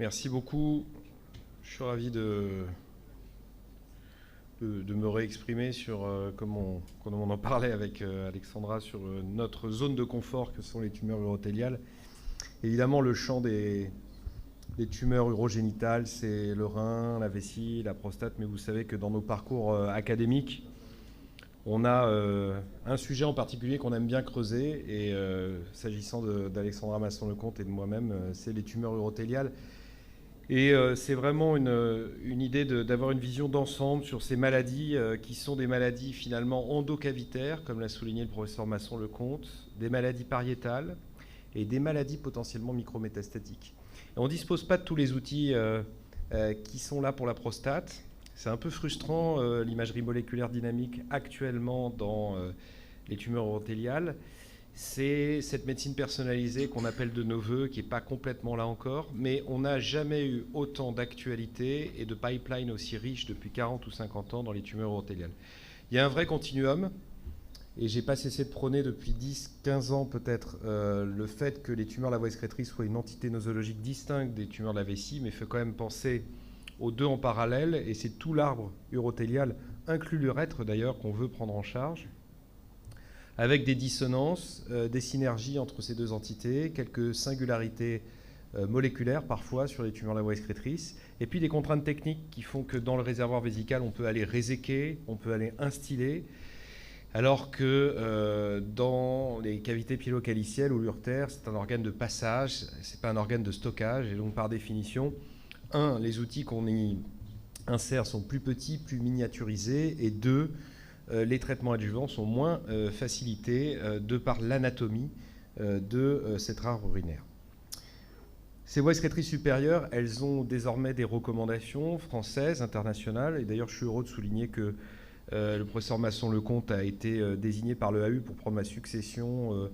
Merci beaucoup. Je suis ravi de me réexprimer sur, comme on en parlait avec Alexandra, sur notre zone de confort que sont les tumeurs urothéliales. Évidemment, le champ des tumeurs urogénitales, c'est le rein, la vessie, la prostate, mais vous savez que dans nos parcours académiques, on a un sujet en particulier qu'on aime bien creuser, et s'agissant d'Alexandra Masson-Lecomte et de moi-même, c'est les tumeurs urothéliales. Et c'est vraiment une idée d'avoir une vision d'ensemble sur ces maladies qui sont des maladies finalement endocavitaires, comme l'a souligné le professeur Masson-Lecomte, des maladies pariétales et des maladies potentiellement micrométastatiques. Et on ne dispose pas de tous les outils qui sont là pour la prostate. C'est un peu frustrant, l'imagerie moléculaire dynamique actuellement dans les tumeurs urothéliales. C'est cette médecine personnalisée qu'on appelle de nos voeux, qui n'est pas complètement là encore, mais on n'a jamais eu autant d'actualité et de pipeline aussi riche depuis 40 ou 50 ans dans les tumeurs urothéliales. Il y a un vrai continuum, et j'ai pas cessé de prôner depuis 10-15 ans peut-être le fait que les tumeurs de la voie excrétrice soient une entité nosologique distincte des tumeurs de la vessie, mais il faut quand même penser aux deux en parallèle, et c'est tout l'arbre urothélial, inclus l'urètre d'ailleurs, qu'on veut prendre en charge, avec des dissonances, des synergies entre ces deux entités, quelques singularités moléculaires parfois sur les tumeurs de la voie excrétrice, et puis des contraintes techniques qui font que dans le réservoir vésical, on peut aller réséquer, on peut aller instiller, alors que dans les cavités pyélocalicielles ou l'urtère, c'est un organe de passage, c'est pas un organe de stockage, et donc par définition, les outils qu'on y insère sont plus petits, plus miniaturisés, et deux, les traitements adjuvants sont moins facilités de par l'anatomie de cette rare urinaire. Ces voies excrétrices supérieures, elles ont désormais des recommandations françaises, internationales, et d'ailleurs je suis heureux de souligner que le professeur Masson-Lecomte a été désigné par l'EAU pour prendre ma succession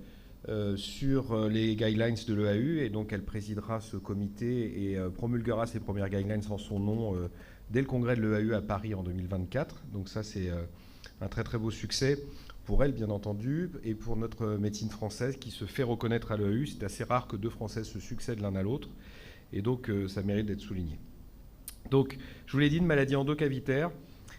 sur les guidelines de l'EAU, et donc elle présidera ce comité et promulguera ses premières guidelines en son nom dès le congrès de l'EAU à Paris en 2024. Donc ça, c'est un très très beau succès pour elle, bien entendu, et pour notre médecine française qui se fait reconnaître à l'EAU. C'est assez rare que deux Françaises se succèdent l'un à l'autre, et donc ça mérite d'être souligné. Donc, je vous l'ai dit, une maladie endocavitaire.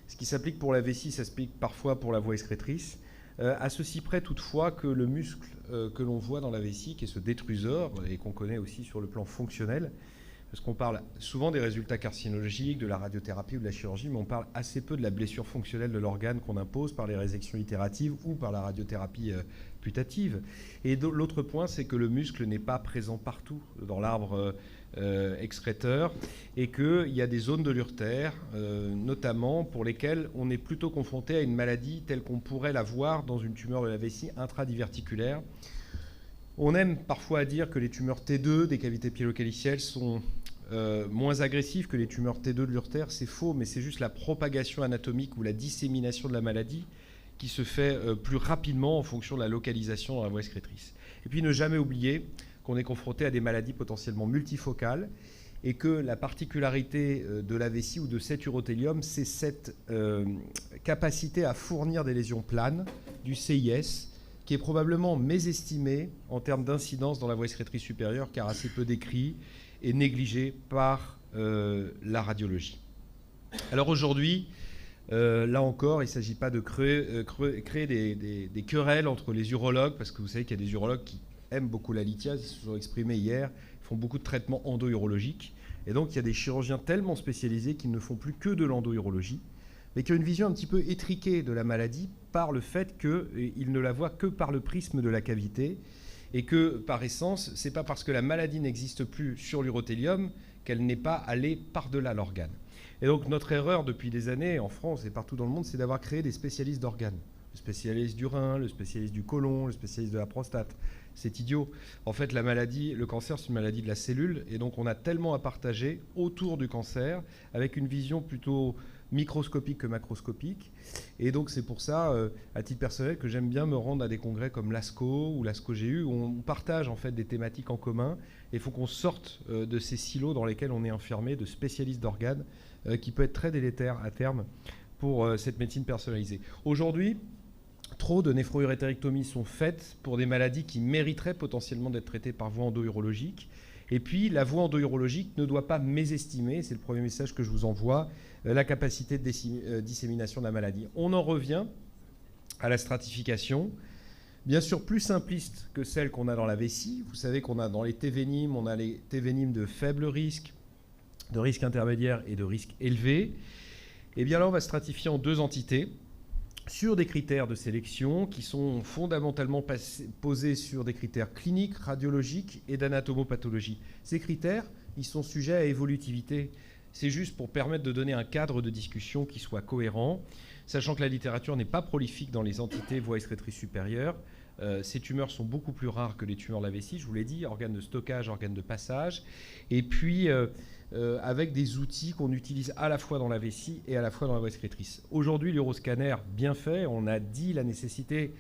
Ce qui s'applique pour la vessie s'applique parfois pour la voie excrétrice, à ceci près toutefois que le muscle que l'on voit dans la vessie, qui est ce détrusor, et qu'on connaît aussi sur le plan fonctionnel, parce qu'on parle souvent des résultats carcinologiques, de la radiothérapie ou de la chirurgie, mais on parle assez peu de la blessure fonctionnelle de l'organe qu'on impose par les résections itératives ou par la radiothérapie putative. Et l'autre point, c'est que le muscle n'est pas présent partout dans l'arbre excréteur, et qu'il y a des zones de l'urtère, notamment pour lesquelles on est plutôt confronté à une maladie telle qu'on pourrait la voir dans une tumeur de la vessie intradiverticulaire. On aime parfois à dire que les tumeurs T2 des cavités pyélocalicielles sont moins agressives que les tumeurs T2 de l'urtère. C'est faux, mais c'est juste la propagation anatomique ou la dissémination de la maladie qui se fait plus rapidement en fonction de la localisation dans la voie excrétrice. Et puis ne jamais oublier qu'on est confronté à des maladies potentiellement multifocales, et que la particularité de la vessie ou de cet urothélium, c'est cette capacité à fournir des lésions planes, du CIS, qui est probablement mésestimé en termes d'incidence dans la voie excrétrice supérieure, car assez peu décrit et négligé par la radiologie. Alors aujourd'hui, là encore, il ne s'agit pas de créer des querelles entre les urologues, parce que vous savez qu'il y a des urologues qui aiment beaucoup la lithiase, ils se sont exprimés hier, ils font beaucoup de traitements endo-urologiques, et donc il y a des chirurgiens tellement spécialisés qu'ils ne font plus que de l'endo-urologie, mais qui ont une vision un petit peu étriquée de la maladie par le fait qu'ils ne la voient que par le prisme de la cavité, et que par essence, ce n'est pas parce que la maladie n'existe plus sur l'urothélium qu'elle n'est pas allée par-delà l'organe. Et donc notre erreur depuis des années, en France et partout dans le monde, c'est d'avoir créé des spécialistes d'organes. Le spécialiste du rein, le spécialiste du côlon, le spécialiste de la prostate. C'est idiot. En fait, la maladie, le cancer, c'est une maladie de la cellule, et donc on a tellement à partager autour du cancer, avec une vision plutôt microscopique que macroscopique. Et donc c'est pour ça, à titre personnel, que j'aime bien me rendre à des congrès comme l'ASCO ou l'ASCO-GU, où on partage en fait des thématiques en commun, et il faut qu'on sorte de ces silos dans lesquels on est enfermé de spécialistes d'organes, qui peut être très délétère à terme pour cette médecine personnalisée. Aujourd'hui, trop de néphrouréthérectomies sont faites pour des maladies qui mériteraient potentiellement d'être traitées par voie endo-urologique. Et puis, la voie endourologique ne doit pas mésestimer, c'est le premier message que je vous envoie, la capacité de dissémination de la maladie. On en revient à la stratification, bien sûr plus simpliste que celle qu'on a dans la vessie. Vous savez qu'on a dans les T-vénimes, on a les T-vénimes de faible risque, de risque intermédiaire et de risque élevé. Et bien là, on va stratifier en 2 entités sur des critères de sélection qui sont fondamentalement posés sur des critères cliniques, radiologiques et d'anatomopathologie. Ces critères, ils sont sujets à évolutivité. C'est juste pour permettre de donner un cadre de discussion qui soit cohérent, sachant que la littérature n'est pas prolifique dans les entités voies excrétrices supérieures. Ces tumeurs sont beaucoup plus rares que les tumeurs de la vessie, je vous l'ai dit, organes de stockage, organes de passage, et puis avec des outils qu'on utilise à la fois dans la vessie et à la fois dans la voie excrétrice. Aujourd'hui, l'uroscanner, bien fait, on a dit la nécessité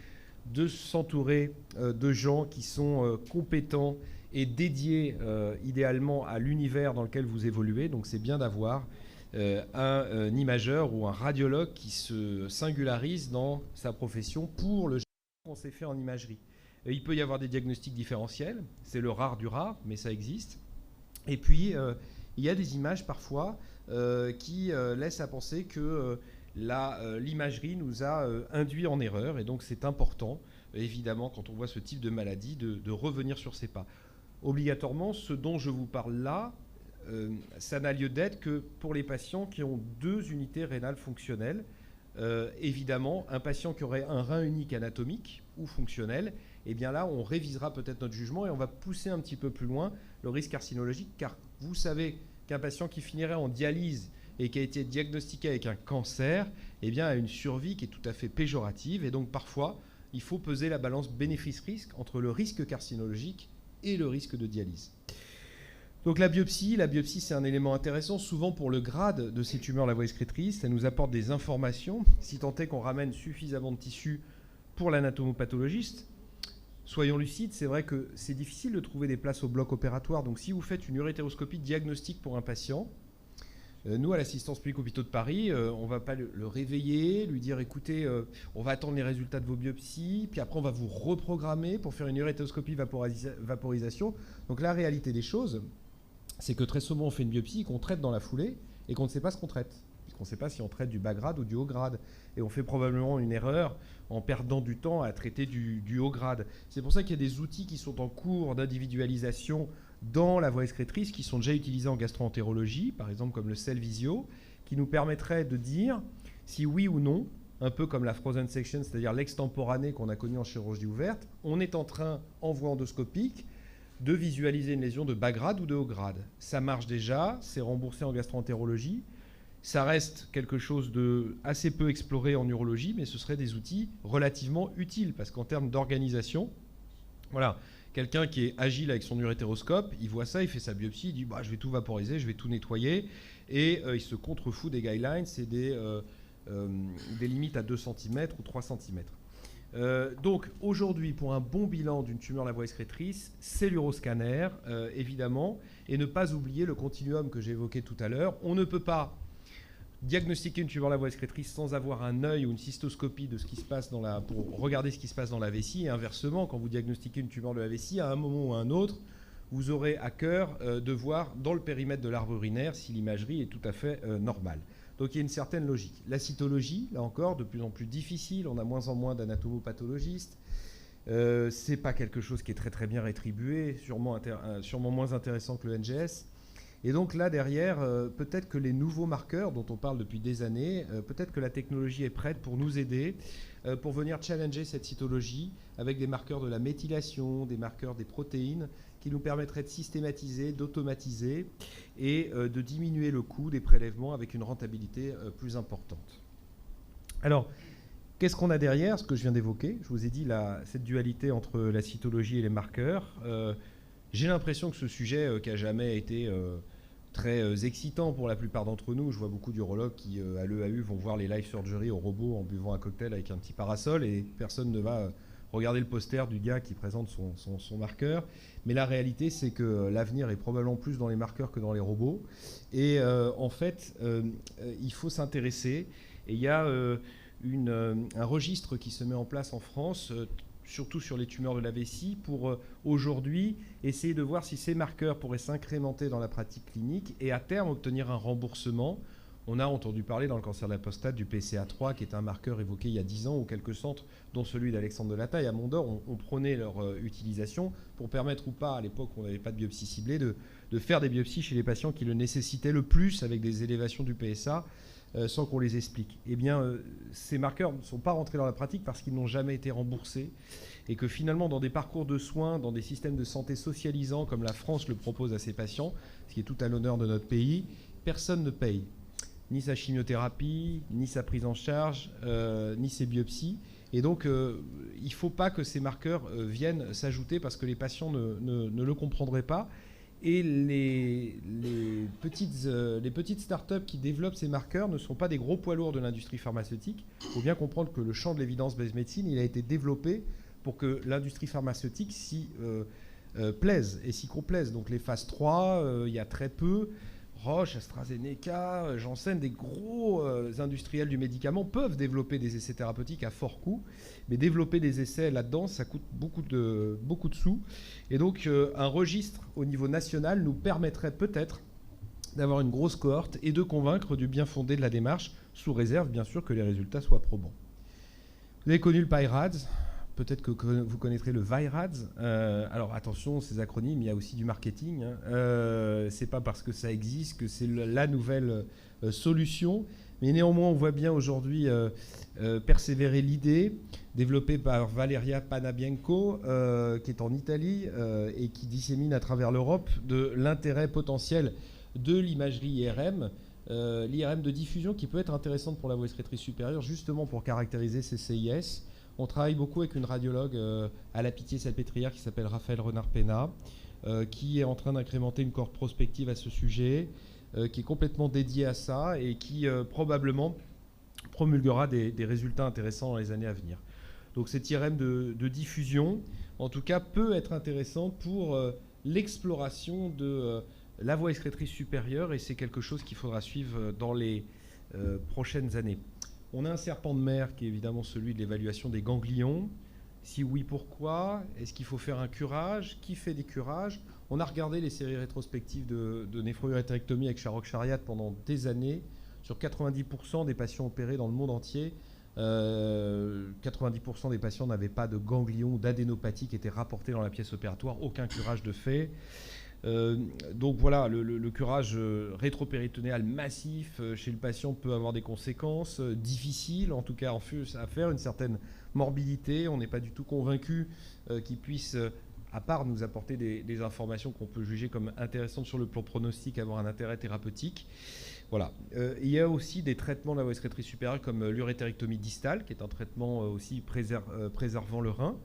de s'entourer de gens qui sont compétents et dédiés idéalement à l'univers dans lequel vous évoluez. Donc c'est bien d'avoir un imageur ou un radiologue qui se singularise dans sa profession pour le qu'on s'est fait en imagerie. Il peut y avoir des diagnostics différentiels, c'est le rare du rare, mais ça existe. Et puis, il y a des images parfois qui laissent à penser que l'imagerie nous a induit en erreur, et donc c'est important, évidemment, quand on voit ce type de maladie, de revenir sur ses pas. Obligatoirement, ce dont je vous parle là, ça n'a lieu d'être que pour les patients qui ont 2 unités rénales fonctionnelles. Évidemment, un patient qui aurait un rein unique anatomique ou fonctionnel, eh bien là, on révisera peut-être notre jugement et on va pousser un petit peu plus loin le risque carcinologique, car vous savez qu'un patient qui finirait en dialyse et qui a été diagnostiqué avec un cancer, eh bien, a une survie qui est tout à fait péjorative, et donc parfois, il faut peser la balance bénéfice-risque entre le risque carcinologique et le risque de dialyse. Donc la biopsie, c'est un élément intéressant, souvent pour le grade de ces tumeurs de la voie excrétrice. Ça nous apporte des informations, si tant est qu'on ramène suffisamment de tissu pour l'anatomopathologiste. Soyons lucides, c'est vrai que c'est difficile de trouver des places au bloc opératoire. Donc si vous faites une urétéroscopie diagnostique pour un patient, nous, à l'assistance publique hôpitaux de Paris, on ne va pas le réveiller, lui dire, écoutez, on va attendre les résultats de vos biopsies, puis après on va vous reprogrammer pour faire une urétéroscopie vaporisation. Donc la réalité des choses, c'est que très souvent on fait une biopsie qu'on traite dans la foulée et qu'on ne sait pas ce qu'on traite. Puisqu'on ne sait pas si on traite du bas grade ou du haut grade. Et on fait probablement une erreur en perdant du temps à traiter du haut grade. C'est pour ça qu'il y a des outils qui sont en cours d'individualisation dans la voie excrétrice, qui sont déjà utilisés en gastro-entérologie, par exemple comme le Cellvisio, qui nous permettrait de dire si oui ou non, un peu comme la frozen section, c'est-à-dire l'extemporané qu'on a connu en chirurgie ouverte, on est en train, en voie endoscopique, de visualiser une lésion de bas grade ou de haut grade. Ça marche déjà, c'est remboursé en gastro-entérologie. Ça reste quelque chose de assez peu exploré en urologie, mais ce seraient des outils relativement utiles, parce qu'en termes d'organisation, voilà, quelqu'un qui est agile avec son urétéroscope, il voit ça, il fait sa biopsie, il dit bah, je vais tout vaporiser, je vais tout nettoyer, et il se contrefout des guidelines, c'est des limites à 2 cm ou 3 cm. Donc aujourd'hui, pour un bon bilan d'une tumeur de la voie excrétrice, c'est l'uroscanner, évidemment, et ne pas oublier le continuum que j'ai évoqué tout à l'heure. On ne peut pas diagnostiquer une tumeur de la voie excrétrice sans avoir un œil ou une cystoscopie de ce qui se passe pour regarder ce qui se passe dans la vessie, et inversement, quand vous diagnostiquez une tumeur de la vessie, à un moment ou à un autre, vous aurez à cœur de voir dans le périmètre de l'arbre urinaire si l'imagerie est tout à fait normale. Donc il y a une certaine logique. La cytologie, là encore, de plus en plus difficile, on a moins en moins d'anatomopathologistes. C'est pas quelque chose qui est très très bien rétribué, sûrement moins intéressant que le NGS. Et donc là, derrière, peut-être que les nouveaux marqueurs dont on parle depuis des années, peut-être que la technologie est prête pour nous aider, pour venir challenger cette cytologie avec des marqueurs de la méthylation, des marqueurs des protéines, qui nous permettraient de systématiser, d'automatiser et de diminuer le coût des prélèvements avec une rentabilité plus importante. Alors, qu'est-ce qu'on a derrière? Ce que je viens d'évoquer, je vous ai dit cette dualité entre la cytologie et les marqueurs. J'ai l'impression que ce sujet qui n'a jamais été très excitant pour la plupart d'entre nous, je vois beaucoup d'urologues qui, à l'EAU, vont voir les live surgery au robot en buvant un cocktail avec un petit parasol, et personne ne va regarder le poster du gars qui présente son marqueur. Mais la réalité, c'est que l'avenir est probablement plus dans les marqueurs que dans les robots. Et en fait, il faut s'intéresser. Et il y a un registre qui se met en place en France surtout sur les tumeurs de la vessie, pour aujourd'hui essayer de voir si ces marqueurs pourraient s'incrémenter dans la pratique clinique et à terme obtenir un remboursement. On a entendu parler dans le cancer de la prostate du PCA3, qui est un marqueur évoqué il y a 10 ans, où quelques centres, dont celui d'Alexandre Delataille à Mondor, ont prôné leur utilisation pour permettre ou pas, à l'époque où on n'avait pas de biopsie ciblée, de faire des biopsies chez les patients qui le nécessitaient le plus avec des élévations du PSA sans qu'on les explique. Eh bien, ces marqueurs ne sont pas rentrés dans la pratique parce qu'ils n'ont jamais été remboursés et que finalement, dans des parcours de soins, dans des systèmes de santé socialisants comme la France le propose à ses patients, ce qui est tout à l'honneur de notre pays, personne ne paye ni sa chimiothérapie, ni sa prise en charge, ni ses biopsies. Et donc, il ne faut pas que ces marqueurs viennent s'ajouter parce que les patients ne le comprendraient pas. Et les petites startups qui développent ces marqueurs ne sont pas des gros poids lourds de l'industrie pharmaceutique. Il faut bien comprendre que le champ de l'évidence-based medicine, il a été développé pour que l'industrie pharmaceutique s'y plaise et s'y complaise. Donc les phases 3, il y a très peu. Roche, AstraZeneca, Janssen, des gros industriels du médicament peuvent développer des essais thérapeutiques à fort coût, mais développer des essais là-dedans, ça coûte beaucoup de sous. Et donc, un registre au niveau national nous permettrait peut-être d'avoir une grosse cohorte et de convaincre du bien fondé de la démarche, sous réserve, bien sûr, que les résultats soient probants. Vous avez connu le PIRADS. Peut-être que vous connaîtrez le VIRADS. Alors attention, ces acronymes, il y a aussi du marketing. C'est pas parce que ça existe que c'est la nouvelle solution. Mais néanmoins, on voit bien aujourd'hui persévérer l'idée développée par Valeria Panabienko, qui est en Italie et qui dissémine à travers l'Europe de l'intérêt potentiel de l'imagerie IRM. L'IRM de diffusion qui peut être intéressante pour la voie excrétrice supérieure, justement pour caractériser ces CIS. On travaille beaucoup avec une radiologue à la Pitié-Salpêtrière qui s'appelle Raphaël Renard-Pena, qui est en train d'incrémenter une cohorte prospective à ce sujet, qui est complètement dédiée à ça et qui probablement promulguera des résultats intéressants dans les années à venir. Donc cette IRM de diffusion, en tout cas, peut être intéressante pour l'exploration de la voie excrétrice supérieure et c'est quelque chose qu'il faudra suivre dans les prochaines années. On a un serpent de mer qui est évidemment celui de l'évaluation des ganglions. Si oui, pourquoi? Est-ce qu'il faut faire un curage? Qui fait des curages? On a regardé les séries rétrospectives de néphrourétectomie avec Charok Chariat pendant des années. Sur 90% des patients opérés dans le monde entier, 90% des patients n'avaient pas de ganglions ou d'adénopathie qui étaient rapportés dans la pièce opératoire. Aucun curage de fait. Donc voilà, le curage rétropéritonéal massif chez le patient peut avoir des conséquences difficiles, en tout cas à faire, une certaine morbidité. On n'est pas du tout convaincu qu'il puisse, à part nous apporter des informations qu'on peut juger comme intéressantes sur le plan pronostic, avoir un intérêt thérapeutique. Voilà. Il y a aussi des traitements de la voie excrétrice supérieure comme l'urétérectomie distale, qui est un traitement aussi préservant le rein.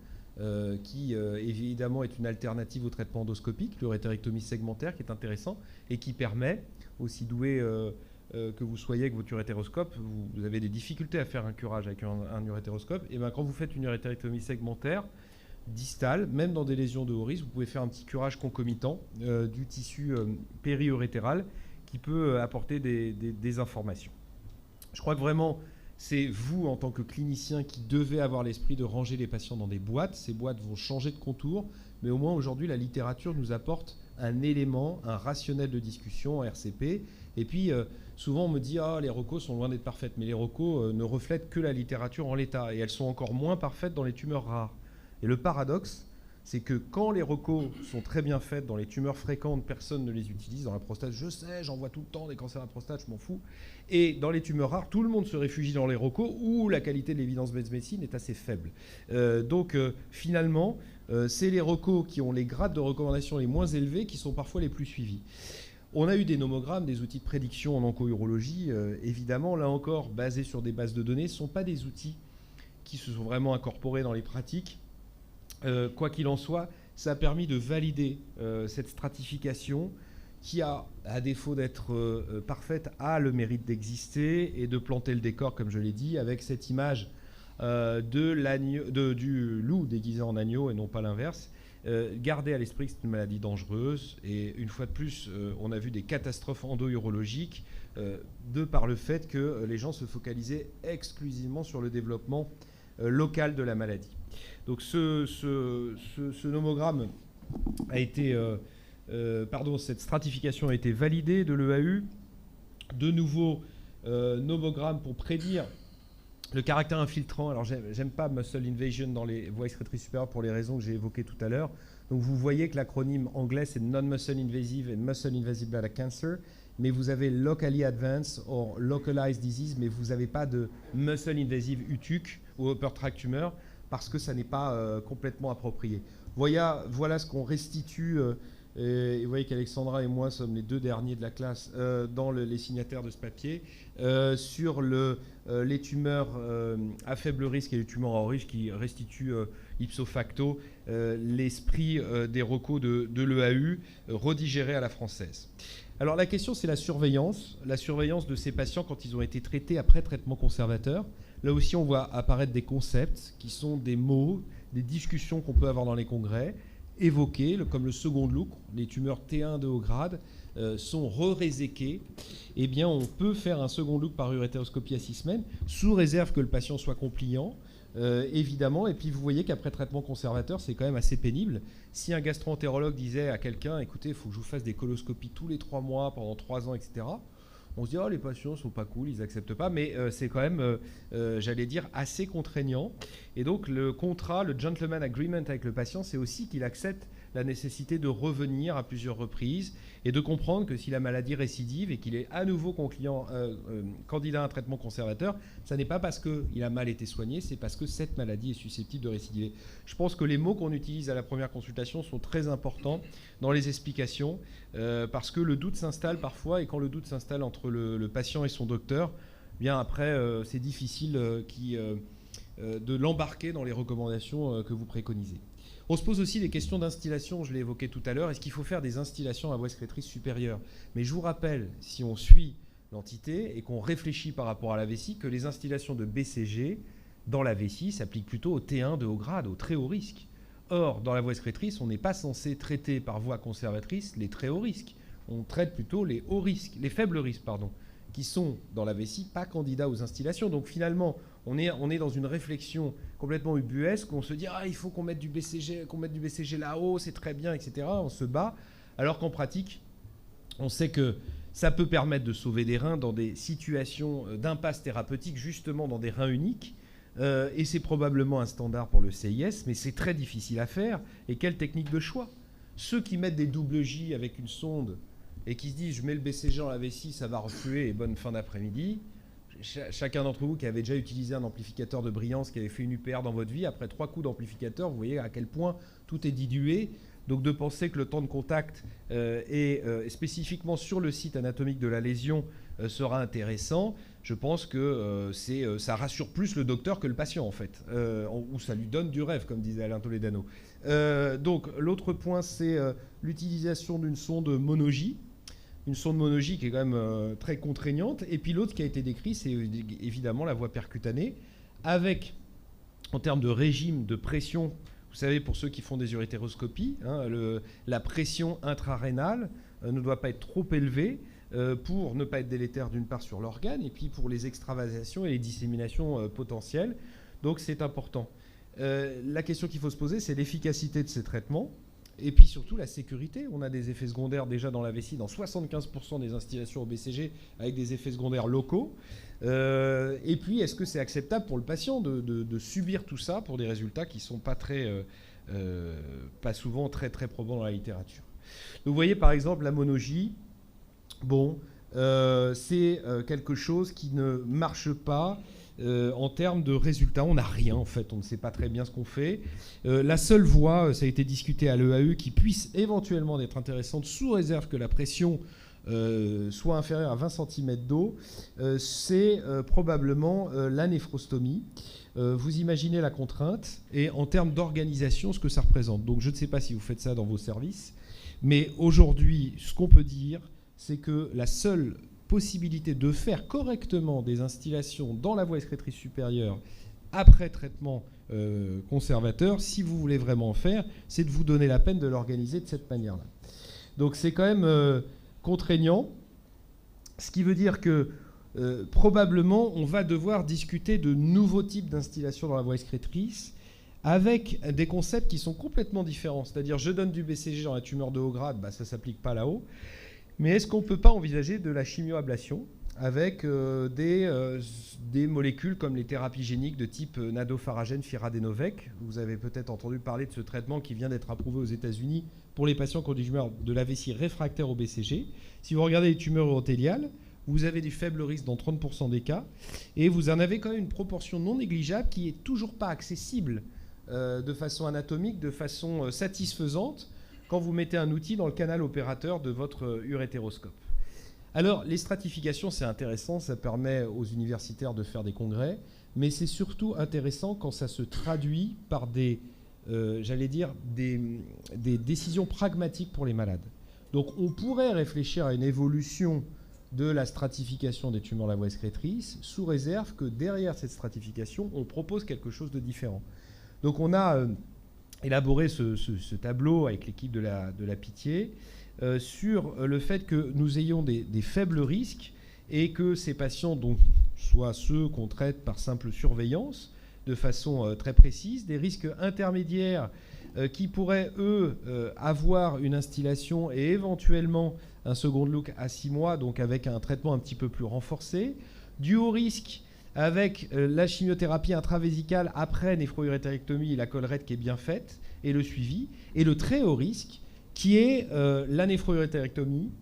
Qui évidemment est une alternative au traitement endoscopique, l'urétérectomie segmentaire, qui est intéressant et qui permet, aussi doué que vous soyez avec votre urétéroscope, vous avez des difficultés à faire un curage avec un urétéroscope, et bien quand vous faites une urétérectomie segmentaire distale, même dans des lésions de haut risque, vous pouvez faire un petit curage concomitant du tissu périurétéral qui peut apporter des informations. Je crois que vraiment c'est vous, en tant que clinicien, qui devez avoir l'esprit de ranger les patients dans des boîtes. Ces boîtes vont changer de contour, mais au moins aujourd'hui, la littérature nous apporte un élément, un rationnel de discussion en RCP. Et puis, souvent, on me dit « Ah, les recos sont loin d'être parfaites », mais les recos ne reflètent que la littérature en l'état, et elles sont encore moins parfaites dans les tumeurs rares. Et le paradoxe, c'est que quand les recos sont très bien faites dans les tumeurs fréquentes, personne ne les utilise. Dans la prostate, je sais, j'en vois tout le temps des cancers de la prostate, je m'en fous. Et dans les tumeurs rares, tout le monde se réfugie dans les recos où la qualité de l'évidence-based medicine est assez faible. Donc finalement, c'est les recos qui ont les grades de recommandation les moins élevés qui sont parfois les plus suivis. On a eu des nomogrammes, des outils de prédiction en onco-urologie, évidemment, là encore, basés sur des bases de données, ce ne sont pas des outils qui se sont vraiment incorporés dans les pratiques. Quoi qu'il en soit, ça a permis de valider cette stratification qui a, à défaut d'être parfaite, a le mérite d'exister et de planter le décor, comme je l'ai dit, avec cette image du loup déguisé en agneau et non pas l'inverse. Gardez à l'esprit que c'est une maladie dangereuse et une fois de plus, on a vu des catastrophes endo-urologiques de par le fait que les gens se focalisaient exclusivement sur le développement local de la maladie. Donc ce nomogramme a été, cette stratification a été validée de l'EAU. De nouveaux nomogrammes pour prédire le caractère infiltrant. Alors j'aime pas muscle invasion dans les voies excrétrices supérieures pour les raisons que j'ai évoquées tout à l'heure. Donc vous voyez que l'acronyme anglais c'est non-muscle invasive et muscle invasive bladder cancer, mais vous avez locally advanced or localized disease, mais vous n'avez pas de muscle invasive UTUC ou upper tract tumor parce que ça n'est pas complètement approprié. Voilà ce qu'on restitue. Et vous voyez qu'Alexandra et moi sommes les deux derniers de la classe dans les signataires de ce papier sur les tumeurs à faible risque et les tumeurs à haut risque qui restituent ipso facto l'esprit des recos de l'EAU redigérés à la française. Alors la question c'est la surveillance de ces patients quand ils ont été traités après traitement conservateur. Là aussi on voit apparaître des concepts qui sont des mots, des discussions qu'on peut avoir dans les congrès, évoqués, comme le second look, les tumeurs T1 de haut grade sont re-réséquées, eh bien on peut faire un second look par urétéroscopie à 6 semaines, sous réserve que le patient soit compliant, évidemment. Et puis vous voyez qu'après traitement conservateur, c'est quand même assez pénible. Si un gastro-entérologue disait à quelqu'un, écoutez, il faut que je vous fasse des coloscopies tous les 3 mois, pendant 3 ans, etc., on se dit, oh, les patients ne sont pas cool, ils n'acceptent pas, mais c'est quand même, j'allais dire, assez contraignant. Et donc le contrat, le gentleman agreement avec le patient, c'est aussi qu'il accepte la nécessité de revenir à plusieurs reprises et de comprendre que si la maladie récidive et qu'il est à nouveau candidat à un traitement conservateur, ça n'est pas parce qu'il a mal été soigné, c'est parce que cette maladie est susceptible de récidiver. Je pense que les mots qu'on utilise à la première consultation sont très importants dans les explications parce que le doute s'installe parfois, et quand le doute s'installe entre le patient et son docteur, bien après c'est difficile de l'embarquer dans les recommandations que vous préconisez. On se pose aussi des questions d'instillation, je l'ai évoqué tout à l'heure. Est-ce qu'il faut faire des instillations à voie excrétrice supérieure? Mais je vous rappelle, si on suit l'entité et qu'on réfléchit par rapport à la vessie, que les instillations de BCG dans la vessie s'appliquent plutôt au T1 de haut grade, au très haut risque. Or, dans la voie excrétrice, on n'est pas censé traiter par voie conservatrice les très hauts risques. On traite plutôt les hauts risques, les faibles risques, pardon, qui sont dans la vessie, pas candidats aux instillations. Donc finalement, on est dans une réflexion complètement ubuesque. On se dit il faut qu'on mette du BCG là-haut, c'est très bien, etc. On se bat, alors qu'en pratique, on sait que ça peut permettre de sauver des reins dans des situations d'impasse thérapeutique, justement dans des reins uniques. Et c'est probablement un standard pour le CIS, mais c'est très difficile à faire. Et quelle technique de choix? Ceux qui mettent des double J avec une sonde et qui se disent je mets le BCG dans la vessie, ça va refluer et bonne fin d'après-midi. Chacun d'entre vous qui avait déjà utilisé un amplificateur de brillance, qui avait fait une UPR dans votre vie, après 3 coups d'amplificateur, vous voyez à quel point tout est dilué. Donc de penser que le temps de contact est spécifiquement sur le site anatomique de la lésion sera intéressant, je pense que ça rassure plus le docteur que le patient en fait, ou ça lui donne du rêve comme disait Alain Toledano. Donc l'autre point c'est l'utilisation d'une sonde mono-J. Une sonde mono-J qui est quand même très contraignante. Et puis l'autre qui a été décrit, c'est évidemment la voie percutanée, avec, en termes de régime de pression, vous savez, pour ceux qui font des urétéroscopies, la pression intrarénale ne doit pas être trop élevée pour ne pas être délétère d'une part sur l'organe, et puis pour les extravasations et les disséminations potentielles. Donc c'est important. La question qu'il faut se poser, c'est l'efficacité de ces traitements. Et puis surtout la sécurité. On a des effets secondaires déjà dans la vessie, dans 75% des instillations au BCG, avec des effets secondaires locaux. Et puis, est-ce que c'est acceptable pour le patient de subir tout ça pour des résultats qui ne sont pas souvent très probants dans la littérature? Donc, vous voyez par exemple la mono-J. Bon, c'est quelque chose qui ne marche pas. En termes de résultats, on n'a rien en fait, on ne sait pas très bien ce qu'on fait. La seule voie, ça a été discuté à l'EAU, qui puisse éventuellement être intéressante sous réserve que la pression soit inférieure à 20 cm d'eau, c'est probablement la néphrostomie. Vous imaginez la contrainte et en termes d'organisation ce que ça représente. Donc je ne sais pas si vous faites ça dans vos services, mais aujourd'hui, ce qu'on peut dire, c'est que la seule possibilité de faire correctement des instillations dans la voie excrétrice supérieure après traitement conservateur, si vous voulez vraiment faire, c'est de vous donner la peine de l'organiser de cette manière-là. Donc c'est quand même contraignant, ce qui veut dire que probablement on va devoir discuter de nouveaux types d'installations dans la voie excrétrice avec des concepts qui sont complètement différents. C'est-à-dire, je donne du BCG dans la tumeur de haut grade, ça ne s'applique pas là-haut. Mais est-ce qu'on ne peut pas envisager de la chimioablation avec des molécules comme les thérapies géniques de type nadofaragène, firadenovec? Vous avez peut-être entendu parler de ce traitement qui vient d'être approuvé aux États-Unis pour les patients qui ont des tumeurs de la vessie réfractaires au BCG. Si vous regardez les tumeurs urothéliales, vous avez des faibles risques dans 30% des cas, et vous en avez quand même une proportion non négligeable qui n'est toujours pas accessible de façon anatomique, de façon satisfaisante, quand vous mettez un outil dans le canal opérateur de votre urétéroscope. Alors, les stratifications, c'est intéressant, ça permet aux universitaires de faire des congrès, mais c'est surtout intéressant quand ça se traduit par des décisions pragmatiques pour les malades. Donc, on pourrait réfléchir à une évolution de la stratification des tumeurs de la voie excrétrice, sous réserve que derrière cette stratification, on propose quelque chose de différent. Donc, on a élaboré ce tableau avec l'équipe de la Pitié sur le fait que nous ayons des faibles risques et que ces patients, donc, soient ceux qu'on traite par simple surveillance de façon très précise, des risques intermédiaires qui pourraient, eux, avoir une instillation et éventuellement un second look à 6 mois, donc avec un traitement un petit peu plus renforcé, du haut risque avec la chimiothérapie intravésicale après néphrourétectomie et la collerette qui est bien faite, et le suivi, et le très haut risque, qui est la néphrourétectomie,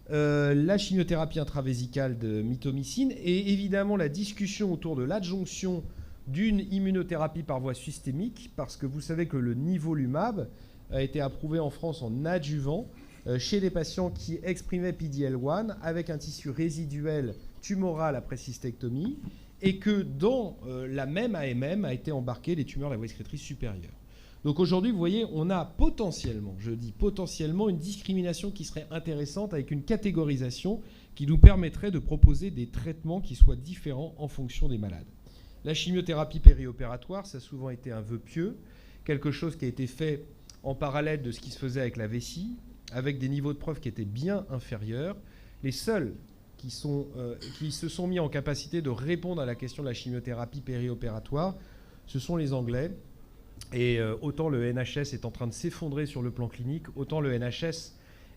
la chimiothérapie intravésicale de mitomycine, et évidemment la discussion autour de l'adjonction d'une immunothérapie par voie systémique, parce que vous savez que le nivolumab a été approuvé en France en adjuvant chez des patients qui exprimaient PD-L1 avec un tissu résiduel tumoral après cystectomie, et que dans la même AMM a été embarqué les tumeurs de la voie excrétrice supérieure. Donc aujourd'hui, vous voyez, on a potentiellement, je dis potentiellement, une discrimination qui serait intéressante avec une catégorisation qui nous permettrait de proposer des traitements qui soient différents en fonction des malades. La chimiothérapie périopératoire, ça a souvent été un vœu pieux, quelque chose qui a été fait en parallèle de ce qui se faisait avec la vessie, avec des niveaux de preuve qui étaient bien inférieurs. Les seuls qui se sont mis en capacité de répondre à la question de la chimiothérapie périopératoire, ce sont les Anglais. Et autant le NHS est en train de s'effondrer sur le plan clinique, autant le NHS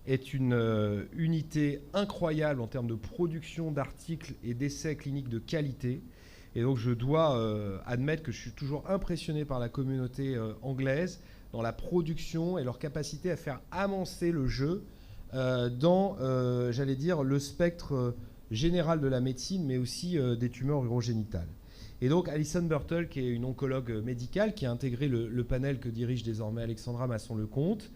est une unité incroyable en termes de production d'articles et d'essais cliniques de qualité. Et donc je dois admettre que je suis toujours impressionné par la communauté anglaise dans la production et leur capacité à faire avancer le jeu dans, j'allais dire, le spectre général de la médecine, mais aussi des tumeurs urogénitales. Et donc Alison Birtle, qui est une oncologue médicale, qui a intégré le panel que dirige désormais Alexandra Masson-Lecomte,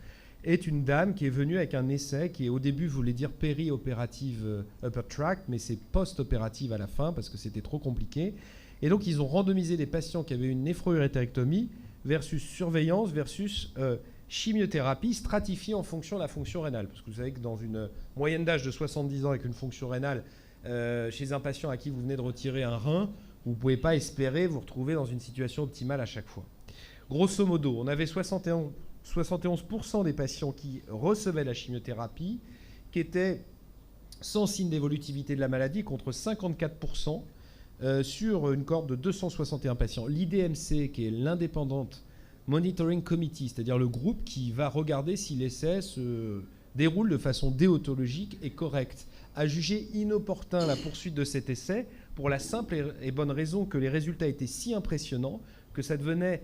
est une dame qui est venue avec un essai qui, au début, voulait dire péri-opérative upper tract, mais c'est post-opérative à la fin, parce que c'était trop compliqué. Et donc, ils ont randomisé des patients qui avaient une néphrourétectomie versus surveillance versus chimiothérapie stratifiée en fonction de la fonction rénale. Parce que vous savez que dans une moyenne d'âge de 70 ans avec une fonction rénale, chez un patient à qui vous venez de retirer un rein, vous ne pouvez pas espérer vous retrouver dans une situation optimale à chaque fois. Grosso modo, on avait 71% des patients qui recevaient la chimiothérapie qui étaient sans signe d'évolutivité de la maladie contre 54% sur une cohorte de 261 patients. L'IDMC, qui est l'Independent Monitoring Committee, c'est-à-dire le groupe qui va regarder si l'essai se déroule de façon déontologique et correcte, a jugé inopportun la poursuite de cet essai pour la simple et bonne raison que les résultats étaient si impressionnants que ça devenait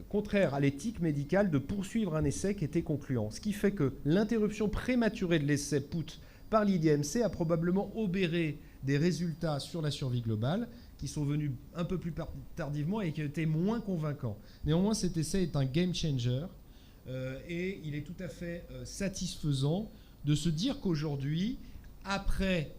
contraire à l'éthique médicale de poursuivre un essai qui était concluant. Ce qui fait que l'interruption prématurée de l'essai PUT par l'IDMC a probablement obéré des résultats sur la survie globale qui sont venus un peu plus tardivement et qui étaient moins convaincants. Néanmoins, cet essai est un game changer et il est tout à fait satisfaisant de se dire qu'aujourd'hui, après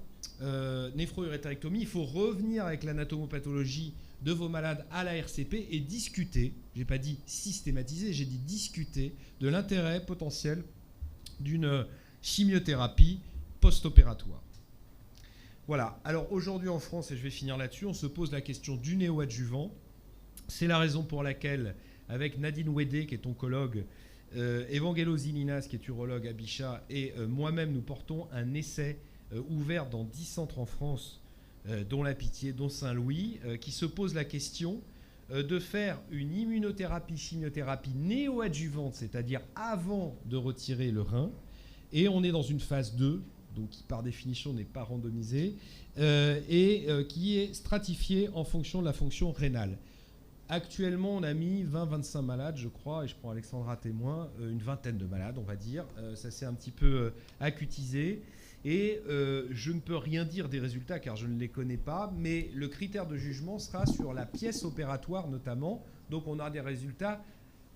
néphrourétectomie, il faut revenir avec l'anatomopathologie de vos malades à la RCP et discuter, je n'ai pas dit systématiser, j'ai dit discuter de l'intérêt potentiel d'une chimiothérapie post-opératoire. Voilà. Alors aujourd'hui en France, et je vais finir là-dessus, on se pose la question du néoadjuvant. C'est la raison pour laquelle, avec Nadine Ouédé, qui est oncologue, Evangelos Zilinas, qui est urologue à Bichat, et moi-même, nous portons un essai ouvert dans 10 centres en France, dont la Pitié, dont Saint-Louis, qui se pose la question de faire une immunothérapie, chimiothérapie néoadjuvante, c'est-à-dire avant de retirer le rein. Et on est dans une phase 2, donc qui par définition n'est pas randomisée, qui est stratifiée en fonction de la fonction rénale. Actuellement, on a mis 20-25 malades, je crois, et je prends Alexandra témoin, une vingtaine de malades, on va dire. Ça s'est un petit peu acutisé. Et je ne peux rien dire des résultats car je ne les connais pas, mais le critère de jugement sera sur la pièce opératoire notamment. Donc on a des résultats,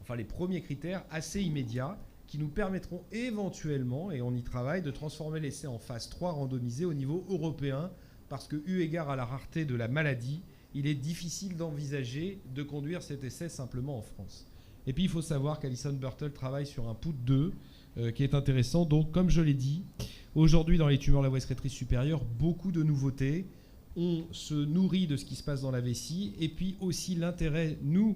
enfin les premiers critères assez immédiats qui nous permettront éventuellement, et on y travaille, de transformer l'essai en phase 3 randomisée au niveau européen parce que, eu égard à la rareté de la maladie, il est difficile d'envisager de conduire cet essai simplement en France. Et puis il faut savoir qu'Alison Burtle travaille sur un POUT 2 qui est intéressant. Donc comme je l'ai dit, aujourd'hui dans les tumeurs de la voie excrétrice supérieure, beaucoup de nouveautés. On se nourrit de ce qui se passe dans la vessie et puis aussi l'intérêt, nous,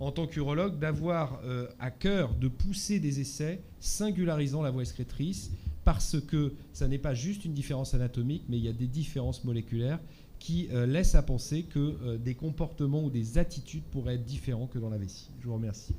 en tant qu'urologues, d'avoir à cœur de pousser des essais singularisant la voie excrétrice parce que ça n'est pas juste une différence anatomique, mais il y a des différences moléculaires qui laissent à penser que des comportements ou des attitudes pourraient être différents que dans la vessie. Je vous remercie.